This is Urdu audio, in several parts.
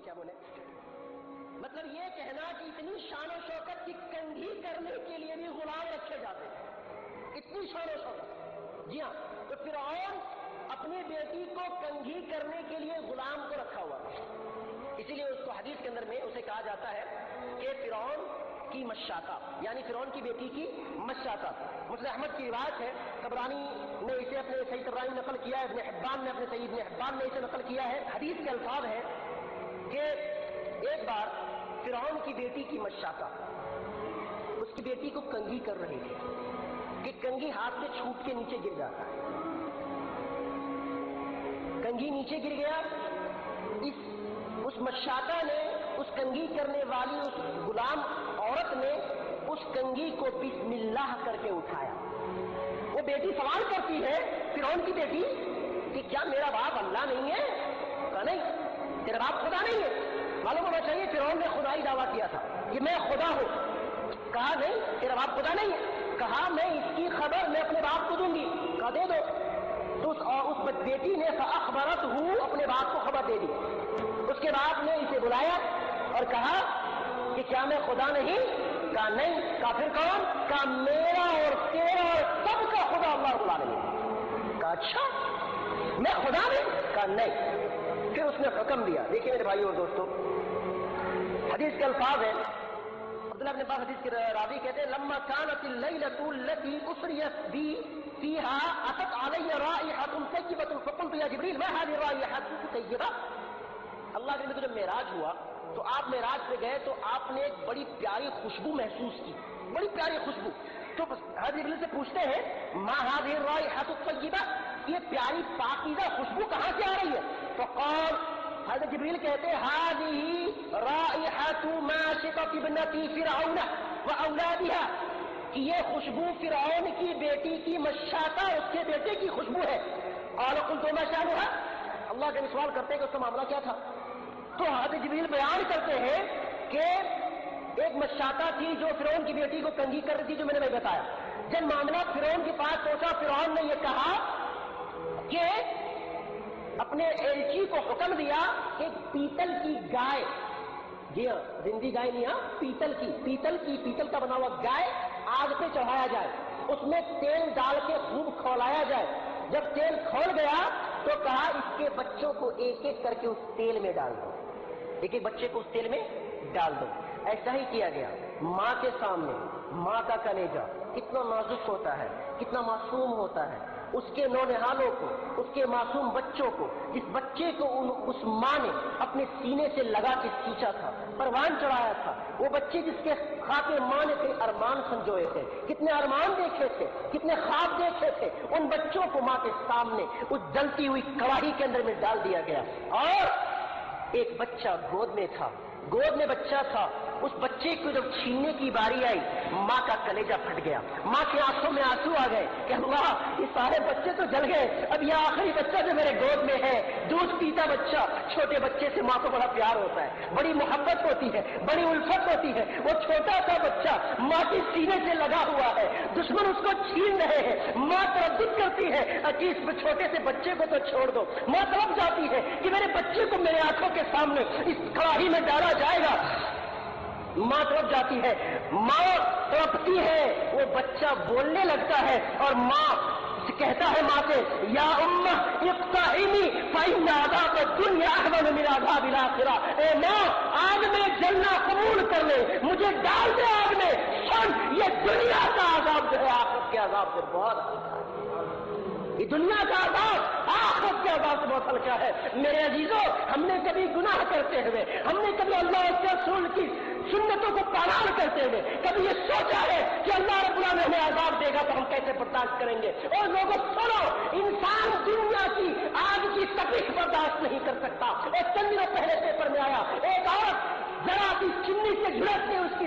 کیا بولے؟ مطلب یہ کہنا کہ اتنی شان و شوکت کی کنگھی کرنے کے لیے بھی غلام رکھے جاتے ہیں، اتنی شان و شوکت. جی ہاں، تو فرعون اپنی بیٹی کو کنگھی کرنے کے لیے غلام کو رکھا ہوا تھا. اسی لیے اس کو حدیث کے اندر میں اسے کہا جاتا ہے کہ فرعون کی مشاطہ، یعنی فرعون کی بیٹی کی مشاطہ. مسلم احمد کی روایت ہے، طبرانی نے اسے اپنے صحیح طبرانی نقل کیا ہے، ابن حبان نے اپنے صحیح ابن حبان نے اسے نقل کیا ہے. حدیث کے الفاظ ہیں کہ ایک بار فرعون کی بیٹی کی مشاطہ اس کی بیٹی کو کنگھی کر رہی تھی کہ کنگھی ہاتھ سے چھوٹ کے نیچے گر جاتا ہے. کنگھی نیچے گر گیا. اس مشاطہ نے، اس کنگھی کرنے والی اس غلام عورت نے اس کنگھی کو بسم اللہ کر کے اٹھایا. وہ بیٹی سوال کرتی ہے، فرعون کی بیٹی، کہ کیا میرا باپ اللہ نہیں ہے؟ کہا نہیں. تیرا باپ خدا نہیں ہے؟ معلوم ہونا چاہیے فرعون نے خدائی دعویٰ کیا تھا کہ میں خدا ہوں. کہا نہیں، تیرا باپ خدا نہیں ہے. کہا میں اس کی خبر میں اپنے باپ کو دوں گی. کہا دے دو. تو اس بیٹی نے فاخبرت ہوں، اپنے باپ کو خبر دے دی. اس کے بعد نے اسے بلایا اور کہا کہ کیا میں خدا نہیں؟ کہا نہیں. کہا پھر کون؟ کہا میرا اور تیرا اور سب کا خدا اللہ رب العالمین. کہا اچھا میں خدا نہیں؟ کہا نہیں. پھر اس نے حکم دیا. دیکھیں میرے بھائیو اور دوستو، حدیث کے الفاظ ہیں، عبداللہ بن عباس حدیث کے راوی کہتے ہیں لما كانت الليلة التي أسريت بي فيها أتت علي رائحة طيبة فقلت يا جبريل ما هذه الرائحة الطيبة. اللہ کے نبی جب معراج ہوا تو آپ معراج پہ گئے تو آپ نے ایک بڑی پیاری خوشبو محسوس کی، بڑی پیاری خوشبو. تو حضرت جبریل سے پوچھتے ہیں ما هذه الرائحة الطيبة، یہ پیاری پاکیزہ خوشبو کہاں سے آ رہی ہے؟ فقال، حضرت جبریل کہتے ہیں هذه رائحة ماشطة ابنتي فرعون وأولادها، کہ یہ خوشبو فرعون کی بیٹی کی مشاطہ اس کے بیٹے کی خوشبو ہے. قال قلت ما شأنها، اللہ کے سوال کرتے ہیں کہ اس کا معاملہ کیا تھا. تو حضرت جبریل بیان کرتے ہیں کہ ایک مشاطہ تھی جو فرعون کی بیٹی کو کنگھی کر رہی تھی، جو میں نے بتایا. جب معاملہ فرعون کے پاس پہنچا، فرعون نے یہ کہا کہ اپنے ایلچی کو حکم دیا کہ پیتل کی گائے، جی ہاں زندگی گائے نہیں، ہاں پیتل کا بنا ہوا گائے آگ پہ چڑھایا جائے، اس میں تیل ڈال کے خوب کھولایا جائے. جب تیل کھول گیا تو کہا اس کے بچوں کو ایک ایک کر کے اس تیل میں ڈال دو، ایک ایک بچے کو اس تیل میں ڈال دو. ایسا ہی کیا گیا. ماں کے سامنے ماں کا کلیجہ کتنا نازک ہوتا ہے، کتنا معصوم ہوتا ہے. اس کے نونہالوں کو، اس کے معصوم بچوں کو، جس بچے کو اس ماں نے اپنے سینے سے لگا کے کھینچا تھا، پروان چڑھایا تھا، وہ بچے جس کے خاطر ماں نے کئی ارمان سنجوئے تھے، کتنے ارمان دیکھے تھے، کتنے خواب دیکھے تھے، ان بچوں کو ماں کے سامنے اس جلتی ہوئی کڑاہی کے اندر میں ڈال دیا گیا. اور ایک بچہ گود میں تھا، گود میں بچہ تھا. اس بچے کو جب چھیننے کی باری آئی، ماں کا کلیجہ پھٹ گیا، ماں کی آنکھوں میں آنسو آ گئے کہ اللہ یہ سارے بچے تو جل گئے، اب یہ آخری بچہ جو میرے گود میں ہے، دودھ پیتا بچہ. چھوٹے بچے سے ماں کو بڑا پیار ہوتا ہے، بڑی محبت ہوتی ہے، بڑی الفت ہوتی ہے. وہ چھوٹا سا بچہ ماں کے سینے سے لگا ہوا ہے، دشمن اس کو چھین رہے ہیں، ماں تردد کرتی ہے کہ اس چھوٹے سے بچے کو تو چھوڑ دو. ماں تڑپ جاتی ہے کہ میرے بچے کو میرے آنکھوں کے سامنے اس کڑاہی میں ڈالا جائے گا. ماں تڑپ جاتی ہے، ماں تڑپتی ہے، وہ بچہ بولنے لگتا ہے اور ماں کہتا ہے ماں سے یا امہ اقتحمی فإن عذاب الدنیا احون من عذاب الآخرہ. اے ماں آگ میں جلنا قبول کر لے، مجھے ڈال دے آگ میں، سن یہ دنیا کا عذاب جو ہے آخرت کے عذاب سے بہت ہلکا ہے. یہ دنیا کا عذاب آخرت کے عذاب سے بہت ہلکا ہے. میرے عزیزوں، ہم نے کبھی گناہ کرتے ہوئے، ہم نے کبھی اللہ کے رسول کی سنتوں کو پامال کرتے ہوئے کبھی یہ سوچا ہے کہ اللہ رب العالمین ہمیں عذاب دے گا تو ہم کیسے برداشت کریں گے؟ اور لوگوں سنو، انسان دنیا کی آگ کی تپش برداشت نہیں کر سکتا. ایک چند دنوں پہلے پیپر میں آیا، ایک عورت ذرا سی چنی سے جھڑک کے اس کی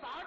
60